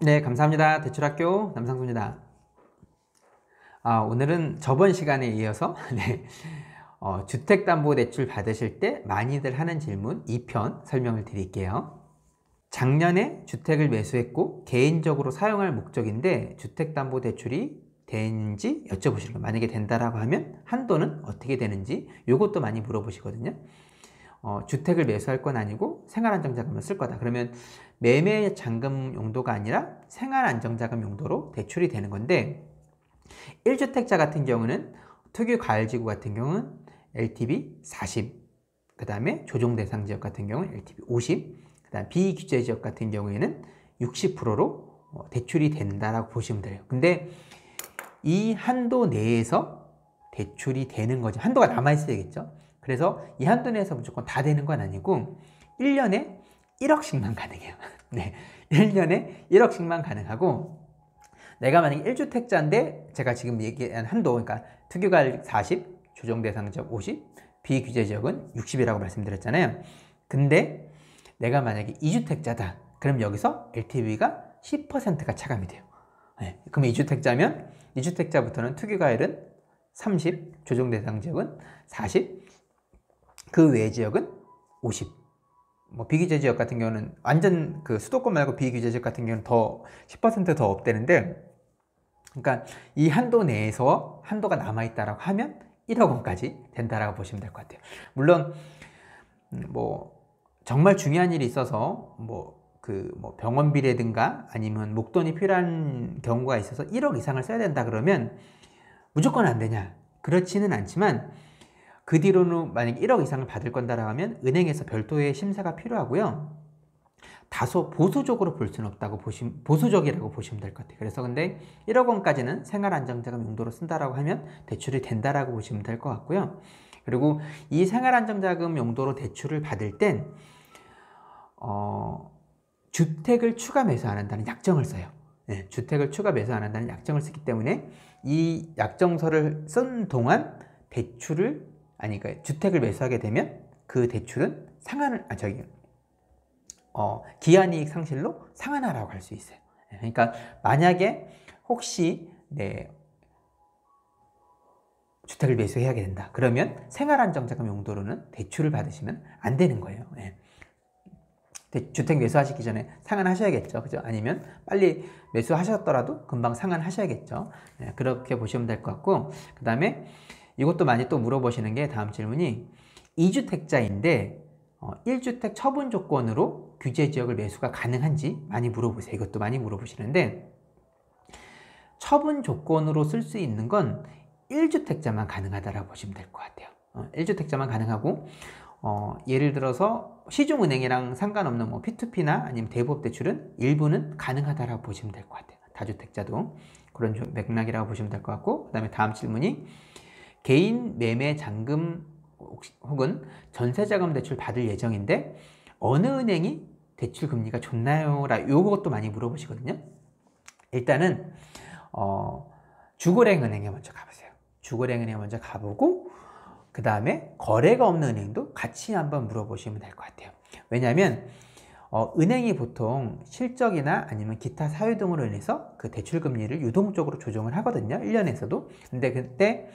네, 감사합니다. 대출학교 남상수입니다. 오늘은 저번 시간에 이어서 네, 주택담보대출 받으실 때 많이들 하는 질문 2편 설명을 드릴게요. 작년에 주택을 매수했고 개인적으로 사용할 목적인데 주택담보대출이 되는지 여쭤보시는 거예요. 만약에 된다라고 하면 한도는 어떻게 되는지 이것도 많이 물어보시거든요. 주택을 매수할 건 아니고 생활안정자금을 쓸 거다. 그러면 매매 잔금 용도가 아니라 생활안정자금 용도로 대출이 되는 건데 1주택자 같은 경우는 특유과열지구 같은 경우는 LTV 40, 그 다음에 조정대상지역 같은 경우는 LTV 50, 그 다음 비규제지역 같은 경우에는 60%로 대출이 된다라고 보시면 돼요. 근데 이 한도 내에서 대출이 되는 거죠. 한도가 남아있어야겠죠. 그래서 이 한도 내에서 무조건 다 되는 건 아니고 1년에 1억씩만 가능해요. 네, 1년에 1억씩만 가능하고 내가 만약에 1주택자인데 제가 지금 얘기한 한도, 그러니까 특유과열 40, 조정대상지역 50, 비규제지역은 60이라고 말씀드렸잖아요. 근데 내가 만약에 2주택자다. 그럼 여기서 LTV가 10%가 차감이 돼요. 네, 그럼 2주택자면 2주택자부터는 특유과열은 30, 조정대상지역은 40, 그 외 지역은 50. 비규제 지역 같은 경우는 완전 그 수도권 말고 비규제 지역 같은 경우는 더 10% 더 업되는데, 그러니까 이 한도 내에서 한도가 남아있다라고 하면 1억 원까지 된다라고 보시면 될 것 같아요. 물론 정말 중요한 일이 있어서 병원비라든가 아니면 목돈이 필요한 경우가 있어서 1억 이상을 써야 된다 그러면 무조건 안 되냐? 그렇지는 않지만 그 뒤로는 만약 1억 이상을 받을 건다라고 하면 은행에서 별도의 심사가 필요하고요. 다소 보수적으로 볼 수는 없다고 보수적이라고 보시면 될 것 같아요. 그래서 근데 1억 원까지는 생활안정자금 용도로 쓴다라고 하면 대출이 된다라고 보시면 될 것 같고요. 그리고 이 생활안정자금 용도로 대출을 받을 땐 주택을 추가 매수 안 한다는 약정을 써요. 네, 주택을 추가 매수 안 한다는 약정을 쓰기 때문에 이 약정서를 쓴 동안 그러니까 주택을 매수하게 되면 그 대출은 기한이익 상실로 상환하라고 할 수 있어요. 그러니까 만약에 혹시 주택을 매수해야 된다. 그러면 생활안정자금 용도로는 대출을 받으시면 안 되는 거예요. 주택 매수하시기 전에 상환하셔야겠죠. 그죠? 아니면 빨리 매수하셨더라도 금방 상환하셔야겠죠. 그렇게 보시면 될 것 같고, 그 다음에 이것도 많이 또 물어보시는 게 다음 질문이 2주택자인데 1주택 처분 조건으로 규제지역을 매수가 가능한지 많이 물어보세요. 이것도 많이 물어보시는데 처분 조건으로 쓸 수 있는 건 1주택자만 가능하다라고 보시면 될 것 같아요. 1주택자만 가능하고 예를 들어서 시중은행이랑 상관없는 P2P나 아니면 대부업대출은 일부는 가능하다라고 보시면 될 것 같아요. 다주택자도 그런 맥락이라고 보시면 될 것 같고, 그 다음에 다음 질문이 개인 매매 잔금 혹은 전세자금 대출 받을 예정인데 어느 은행이 대출 금리가 좋나요? 요것도 많이 물어보시거든요. 일단은 주거래행 은행에 먼저 가보세요. 주거래행 은행에 먼저 가보고 그 다음에 거래가 없는 은행도 같이 한번 물어보시면 될 것 같아요. 왜냐하면 은행이 보통 실적이나 아니면 기타 사유 등으로 인해서 그 대출 금리를 유동적으로 조정을 하거든요. 1년에서도. 근데 그때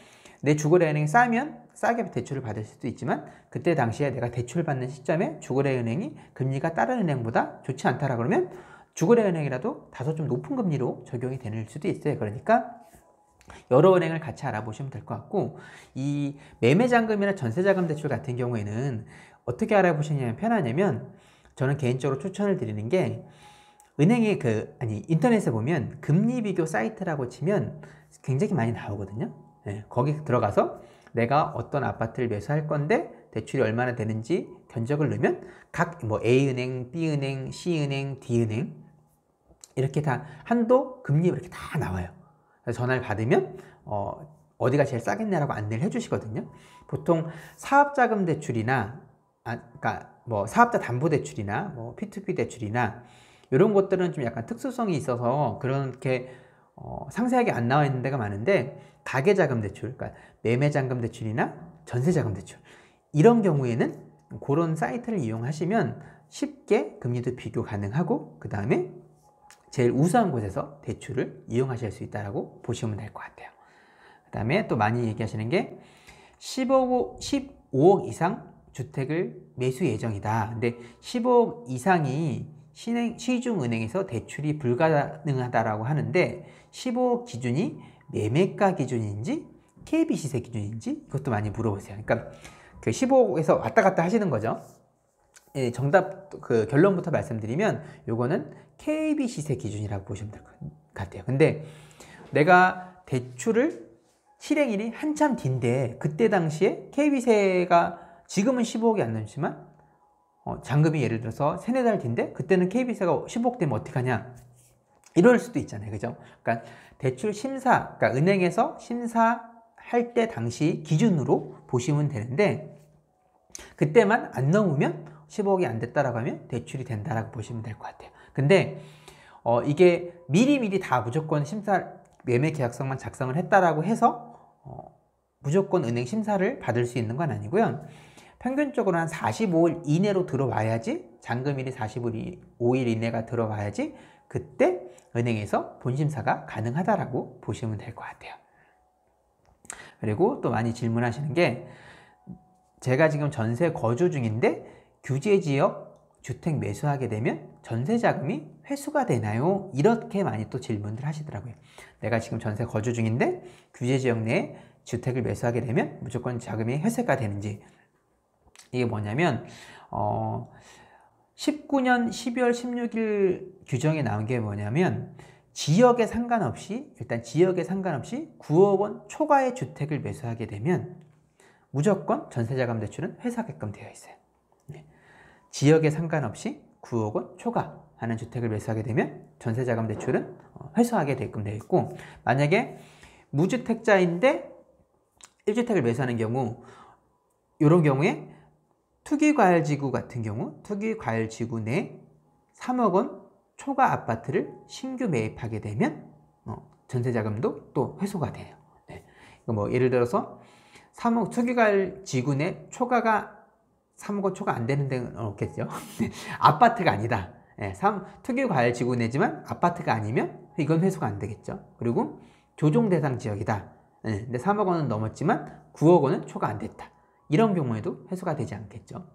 내 주거래은행이 싸면 싸게 대출을 받을 수도 있지만 그때 당시에 내가 대출 받는 시점에 주거래은행이 금리가 다른 은행보다 좋지 않다라 그러면 주거래은행이라도 다소 좀 높은 금리로 적용이 될 수도 있어요. 그러니까 여러 은행을 같이 알아보시면 될 것 같고, 이 매매잔금이나 전세자금 대출 같은 경우에는 어떻게 알아보시냐면 편하냐면 저는 개인적으로 추천을 드리는 게 은행에 인터넷에 보면 금리 비교 사이트라고 치면 굉장히 많이 나오거든요. 거기 들어가서 내가 어떤 아파트를 매수할 건데 대출이 얼마나 되는지 견적을 넣으면 각 A은행, B은행, C은행, D은행 이렇게 다 한도, 금리 이렇게 다 나와요. 그래서 전화를 받으면 어디가 제일 싸겠냐라고 안내를 해주시거든요. 보통 사업자금 대출이나 그러니까 사업자 담보 대출이나 P2P 대출이나 이런 것들은 좀 약간 특수성이 있어서 그렇게 상세하게 안 나와 있는 데가 많은데 가계자금 대출, 그러니까 매매잔금 대출이나 전세자금 대출 이런 경우에는 그런 사이트를 이용하시면 쉽게 금리도 비교 가능하고 그 다음에 제일 우수한 곳에서 대출을 이용하실 수 있다고 보시면 될 것 같아요. 그 다음에 또 많이 얘기하시는 게 15억 이상 주택을 매수 예정이다. 근데 15억 이상이 시중은행에서 대출이 불가능하다라고 하는데 15억 기준이 매매가 기준인지 KB 시세 기준인지 이것도 많이 물어보세요. 그러니까 그 15억에서 왔다 갔다 하시는 거죠. 예, 정답 그 결론부터 말씀드리면 요거는 KB 시세 기준이라고 보시면 될 것 같아요. 근데 내가 대출을 실행일이 한참 뒤인데 그때 당시에 KB세가 지금은 15억이 안 넘지만 잔금이 예를 들어서 3, 4달 뒤인데 그때는 KB세가 15억 되면 어떡하냐 이럴 수도 있잖아요. 그죠? 그러니까 대출 심사, 그러니까 은행에서 심사할 때 당시 기준으로 보시면 되는데 그때만 안 넘으면 15억이 안 됐다라고 하면 대출이 된다라고 보시면 될 것 같아요. 근데 이게 미리미리 다 무조건 심사 매매 계약서만 작성을 했다라고 해서 무조건 은행 심사를 받을 수 있는 건 아니고요. 평균적으로 한 45일 이내로 들어와야지, 잔금일이 45일 이내가 들어와야지 그때 은행에서 본심사가 가능하다라고 보시면 될 것 같아요. 그리고 또 많이 질문하시는 게 제가 지금 전세 거주 중인데 규제지역 주택 매수하게 되면 전세자금이 회수가 되나요? 이렇게 많이 또 질문들 하시더라고요. 내가 지금 전세 거주 중인데 규제지역 내에 주택을 매수하게 되면 무조건 자금이 회수가 되는지. 이게 뭐냐면 19년 12월 16일 규정에 나온 게 뭐냐면 지역에 상관없이 일단 지역에 상관없이 9억 원 초과의 주택을 매수하게 되면 무조건 전세자금 대출은 회수하게끔 되어 있어요. 네. 지역에 상관없이 9억 원 초과 하는 주택을 매수하게 되면 전세자금 대출은 회수하게 되게끔 되어 있고, 만약에 무주택자인데 1주택을 매수하는 경우, 이런 경우에 투기과열지구 같은 경우 투기과열지구 내 3억 원 초과 아파트를 신규 매입하게 되면 전세자금도 또 회수가 돼요. 네. 뭐 예를 들어서 3억 투기과열지구 내 초과가 3억 원 초과 안 되는 데는 없겠죠. 아파트가 아니다. 네, 투기과열지구 내지만 아파트가 아니면 이건 회수가 안 되겠죠. 그리고 조정대상 지역이다. 네, 근데 3억 원은 넘었지만 9억 원은 초과 안 됐다. 이런 경우에도 회수가 되지 않겠죠.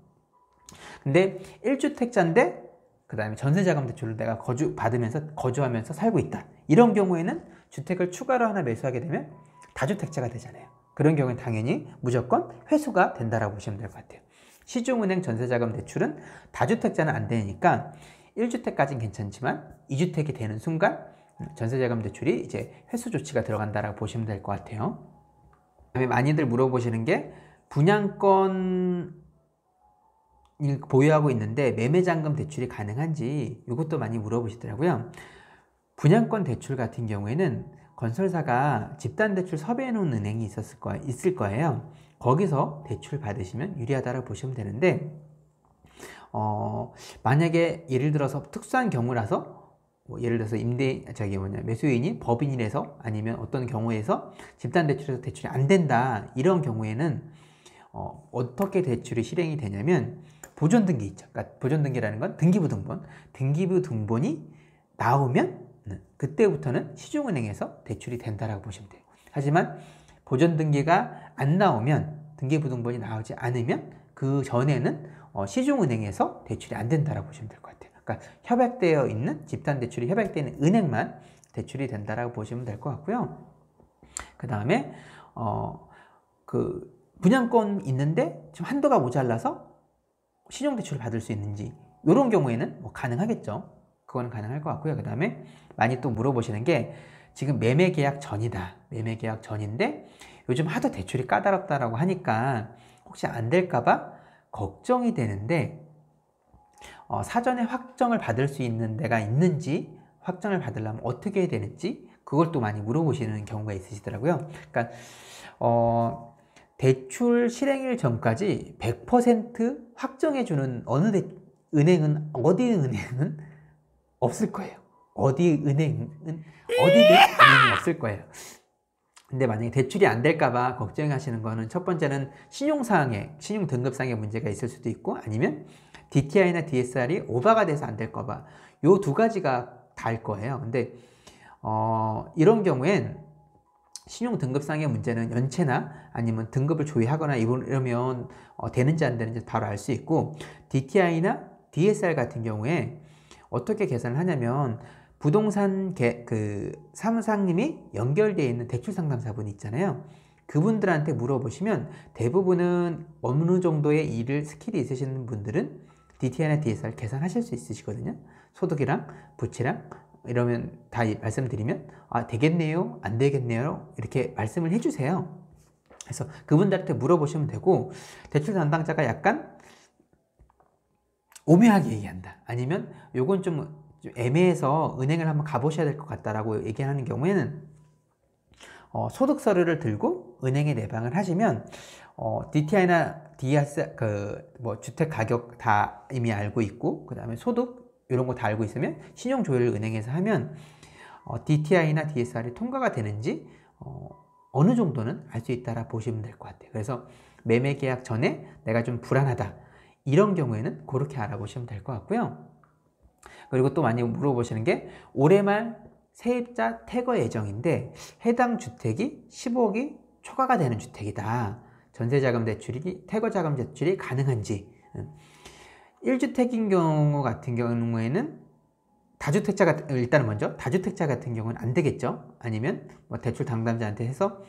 근데 1주택자인데 그 다음에 전세자금 대출을 내가 거주하면서 살고 있다. 이런 경우에는 주택을 추가로 하나 매수하게 되면 다주택자가 되잖아요. 그런 경우는 당연히 무조건 회수가 된다라고 보시면 될 것 같아요. 시중은행 전세자금 대출은 다주택자는 안 되니까 1주택까지는 괜찮지만 2주택이 되는 순간 전세자금 대출이 이제 회수 조치가 들어간다라고 보시면 될 것 같아요. 그다음에 많이들 물어보시는 게 분양권 보유하고 있는데 매매잔금 대출이 가능한지 이것도 많이 물어보시더라고요. 분양권 대출 같은 경우에는 건설사가 집단대출 섭외해 놓은 은행이 있을 거예요. 거기서 대출 받으시면 유리하다고 보시면 되는데 만약에 예를 들어서 특수한 경우라서 예를 들어서 매수인이 법인이라서 아니면 어떤 경우에서 집단대출에서 대출이 안 된다 이런 경우에는 어떻게 대출이 실행이 되냐면 보존등기 있죠. 그러니까 보존등기라는 건 등기부등본이 나오면 그때부터는 시중은행에서 대출이 된다라고 보시면 돼요. 하지만 보존등기가 안 나오면 등기부등본이 나오지 않으면 그 전에는 시중은행에서 대출이 안 된다라고 보시면 될 것 같아요. 그러니까 협약되어 있는 집단대출이 협약되어 있는 은행만 대출이 된다라고 보시면 될 것 같고요. 그 다음에 그 분양권 있는데 지금 한도가 모자라서 신용대출을 받을 수 있는지 이런 경우에는 뭐 가능하겠죠. 그거는 가능할 것 같고요. 그 다음에 많이 또 물어보시는 게 지금 매매계약 전이다. 매매계약 전인데 요즘 하도 대출이 까다롭다라고 하니까 혹시 안 될까봐 걱정이 되는데 사전에 확정을 받을 수 있는 데가 있는지, 확정을 받으려면 어떻게 해야 되는지 그걸 또 많이 물어보시는 경우가 있으시더라고요. 그러니까 대출 실행일 전까지 100% 확정해주는 어디 은행은 없을 거예요. 어디든 은행이 없을 거예요. 근데 만약에 대출이 안 될까봐 걱정하시는 거는 첫 번째는 신용 등급상의 문제가 있을 수도 있고 아니면 DTI나 DSR이 오버가 돼서 안 될까봐 요 두 가지가 다일 거예요. 근데 이런 경우엔 신용 등급상의 문제는 연체나 아니면 등급을 조회하거나 이러면 되는지 안 되는지 바로 알 수 있고, DTI나 DSR 같은 경우에 어떻게 계산을 하냐면 부동산 그 사무장님이 연결되어 있는 대출 상담사분이 있잖아요. 그분들한테 물어보시면 대부분은 어느 정도의 일을 스킬이 있으신 분들은 DTI나 DSR 계산하실 수 있으시거든요. 소득이랑 부채랑 이러면 다 말씀드리면 되겠네요, 안 되겠네요, 이렇게 말씀을 해주세요. 그래서 그분들한테 물어보시면 되고, 대출 담당자가 약간 오묘하게 얘기한다, 아니면 요건 좀 애매해서 은행을 한번 가보셔야 될 것 같다라고 얘기하는 경우에는 소득 서류를 들고 은행에 내방을 하시면 DTI나 DS 주택 가격 다 이미 알고 있고, 그 다음에 소득 이런 거 다 알고 있으면 신용 조회를 은행에서 하면 DTI나 DSR이 통과가 되는지 어느 정도는 알 수 있다라 보시면 될 것 같아요. 그래서 매매 계약 전에 내가 좀 불안하다, 이런 경우에는 그렇게 알아보시면 될 것 같고요. 그리고 또 많이 물어보시는 게 올해 말 세입자 퇴거 예정인데 해당 주택이 15억이 초과가 되는 주택이다, 전세자금 대출이 퇴거자금 대출이 가능한지. 1주택인 경우 같은 경우에는 일단은 먼저 다주택자 같은 경우는 안 되겠죠. 아니면 대출 당담자한테 해서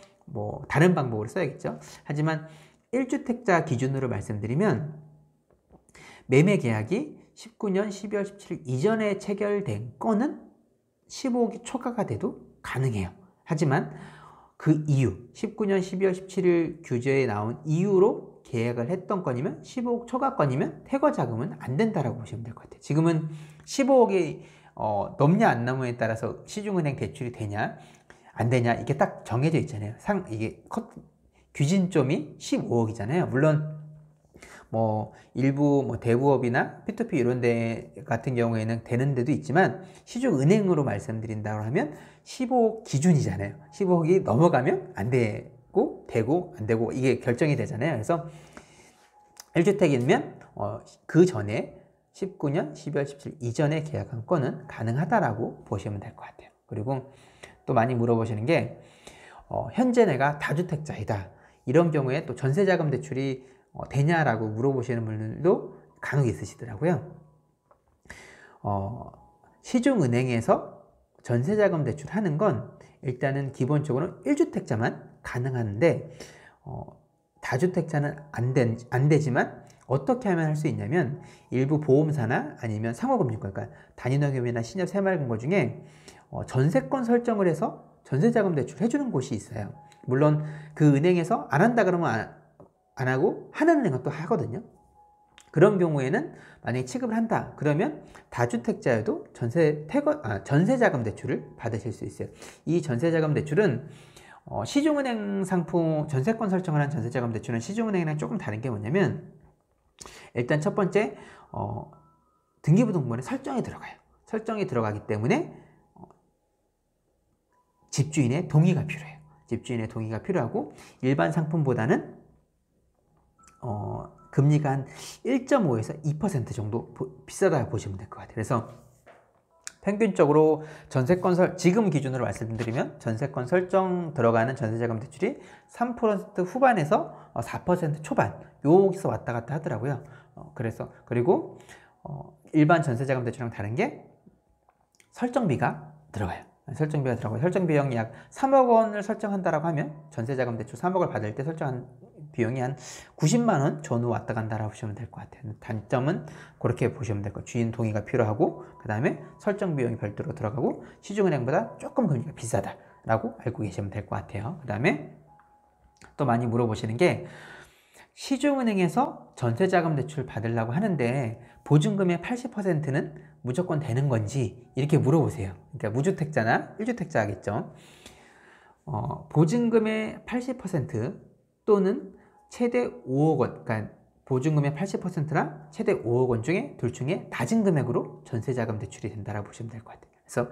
다른 방법으로 써야겠죠. 하지만 1주택자 기준으로 말씀드리면 매매 계약이 19년 12월 17일 이전에 체결된 건은 15억이 초과가 돼도 가능해요. 하지만 그 이후 19년 12월 17일 규제에 나온 이후로 계약을 했던 건이면 15억 초과 건이면 퇴거 자금은 안 된다라고 보시면 될 것 같아요. 지금은 15억이 넘냐 안 넘냐에 따라서 시중은행 대출이 되냐 안 되냐 이게 딱 정해져 있잖아요. 이게 규진점이 15억이잖아요. 물론 일부 대부업이나 P2P 이런 데 같은 경우에는 되는 데도 있지만, 시중은행으로 말씀드린다고 하면 15억 기준이잖아요. 15억이 넘어가면 안 되고 되고 안 되고 이게 결정이 되잖아요. 그래서 1주택이면 그 전에 19년 12월 17일 이전에 계약한 건은 가능하다라고 보시면 될 것 같아요. 그리고 또 많이 물어보시는 게 현재 내가 다주택자이다, 이런 경우에 또 전세자금 대출이 되냐라고 물어보시는 분들도 간혹 있으시더라고요. 시중은행에서 전세자금 대출하는 건 일단은 기본적으로 1주택자만 가능한데 다주택자는 안 되지만 어떻게 하면 할 수 있냐면, 일부 보험사나 아니면 상호금융권, 그러니까 단위너금이나 신협 새마을금고 중에 전세권 설정을 해서 전세자금 대출 해주는 곳이 있어요. 물론 그 은행에서 안 한다 그러면 안 하고 하는 은행은 또 하거든요. 그런 경우에는 만약에 취급을 한다 그러면 다주택자여도 전세자금 대출을 받으실 수 있어요. 이 전세자금 대출은 시중은행 상품 전세권 설정을 한 전세자금 대출은 시중은행이랑 조금 다른 게 뭐냐면, 일단 첫 번째 등기부등본에 설정이 들어가요. 설정이 들어가기 때문에 집주인의 동의가 필요해요. 집주인의 동의가 필요하고, 일반 상품보다는 금리가 한 1.5에서 2% 정도 비싸다고 보시면 될 것 같아요. 그래서 평균적으로 지금 기준으로 말씀드리면 전세권 설정 들어가는 전세자금 대출이 3% 후반에서 4% 초반 여기서 왔다 갔다 하더라고요. 그리고 일반 전세자금 대출이랑 다른 게 설정비가 들어가요. 설정 비용이 약 3억 원을 설정한다라고 하면 전세자금 대출 3억을 받을 때 설정한 비용이 한 90만 원 전후 왔다 간다라고 보시면 될 것 같아요. 단점은 그렇게 보시면 될 것 같아요. 주인 동의가 필요하고, 그 다음에 설정 비용이 별도로 들어가고, 시중은행보다 조금 금리가 비싸다라고 알고 계시면 될 것 같아요. 그 다음에 또 많이 물어보시는 게, 시중은행에서 전세자금 대출 받으려고 하는데 보증금의 80%는 무조건 되는 건지, 이렇게 물어보세요. 그러니까 무주택자나 1주택자 하겠죠. 보증금의 80% 또는 최대 5억 원, 그러니까 보증금의 80%랑 최대 5억 원 중에 둘 중에 낮은 금액으로 전세자금 대출이 된다고 보시면 될 것 같아요. 그래서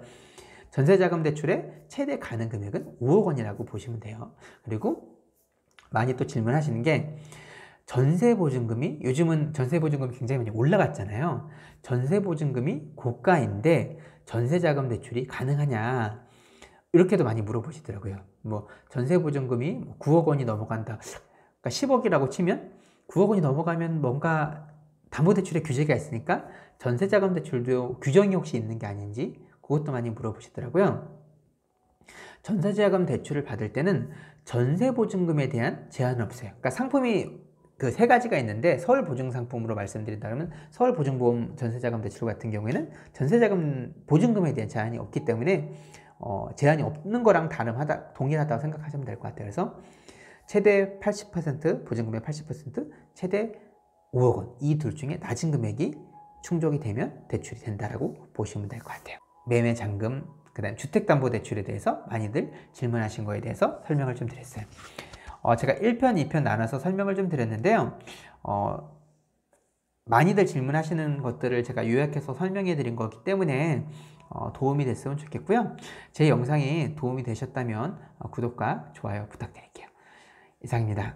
전세자금 대출의 최대 가능 금액은 5억 원이라고 보시면 돼요. 그리고 많이 또 질문하시는 게, 전세보증금이, 요즘은 전세보증금이 굉장히 많이 올라갔잖아요. 전세보증금이 고가인데 전세자금 대출이 가능하냐, 이렇게도 많이 물어보시더라고요. 뭐 전세보증금이 9억 원이 넘어간다, 그러니까 10억이라고 치면 9억 원이 넘어가면 뭔가 담보대출에 규제가 있으니까 전세자금 대출도 규정이 혹시 있는 게 아닌지, 그것도 많이 물어보시더라고요. 전세자금 대출을 받을 때는 전세보증금에 대한 제한은 없어요. 그러니까 상품이 그 세 가지가 있는데, 서울보증상품으로 말씀드린다면 서울보증보험 전세자금 대출 같은 경우에는 전세자금 보증금에 대한 제한이 없기 때문에 제한이 없는 거랑 동일하다고 생각하시면 될 것 같아요. 그래서 최대 80%, 보증금의 80%, 최대 5억 원, 이 둘 중에 낮은 금액이 충족이 되면 대출이 된다라고 보시면 될 것 같아요. 매매 잔금, 그 다음 주택담보대출에 대해서 많이들 질문하신 거에 대해서 설명을 좀 드렸어요. 제가 1편, 2편 나눠서 설명을 좀 드렸는데요. 많이들 질문하시는 것들을 제가 요약해서 설명해 드린 거기 때문에 도움이 됐으면 좋겠고요. 제 영상이 도움이 되셨다면 구독과 좋아요 부탁드릴게요. 이상입니다.